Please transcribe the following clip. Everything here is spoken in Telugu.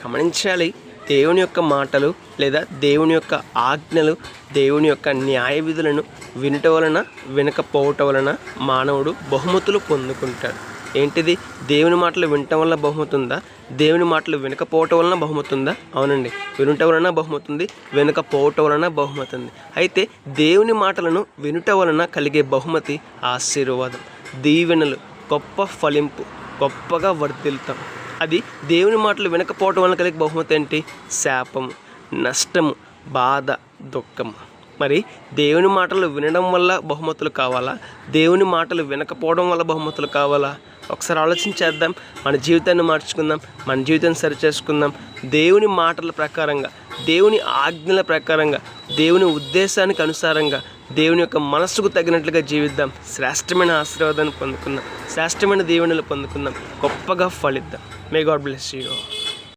గమనించాలి. దేవుని యొక్క మాటలు లేదా దేవుని యొక్క ఆజ్ఞలు, దేవుని యొక్క న్యాయ విధులను వినుట వలన, వినకపోవటం వలన మానవుడు బహుమతులు పొందుకుంటాడు. ఏంటిది? దేవుని మాటలు వినటం వల్ల బహుమతి ఉందా? దేవుని మాటలు వినకపోవటం వలన బహుమతి ఉందా? అవునండి, వినుట వలన బహుమతి ఉంది, వినకపోవటం వలన బహుమతి ఉంది. అయితే దేవుని మాటలను వినుట వలన కలిగే బహుమతి ఆశీర్వాదం, దీవెనలు, గొప్ప ఫలింపు, గొప్పగా వర్ధిల్తాం. అది దేవుని మాటలు వినకపోవటం వలన కలిగే బహుమతి ఏంటి? శాపము, నష్టము, బాధ, దుఃఖము. మరి దేవుని మాటలు వినడం వల్ల బహుమతులు కావాలా? దేవుని మాటలు వినకపోవడం వల్ల బహుమతులు కావాలా? ఒకసారి ఆలోచించేద్దాం. మన జీవితాన్ని మార్చుకుందాం, మన జీవితాన్ని సరిచేసుకుందాం. దేవుని మాటల ప్రకారంగా, దేవుని ఆజ్ఞల ప్రకారంగా, దేవుని ఉద్దేశానికి అనుసారంగా, దేవుని యొక్క మనస్సుకు తగినట్లుగా జీవిద్దాం. శ్రేష్టమైన ఆశీర్వాదాన్ని పొందుకుందాం, శ్రేష్టమైన దీవెనలు పొందుకుందాం, గొప్పగా ఫలిద్దాం. May God bless you.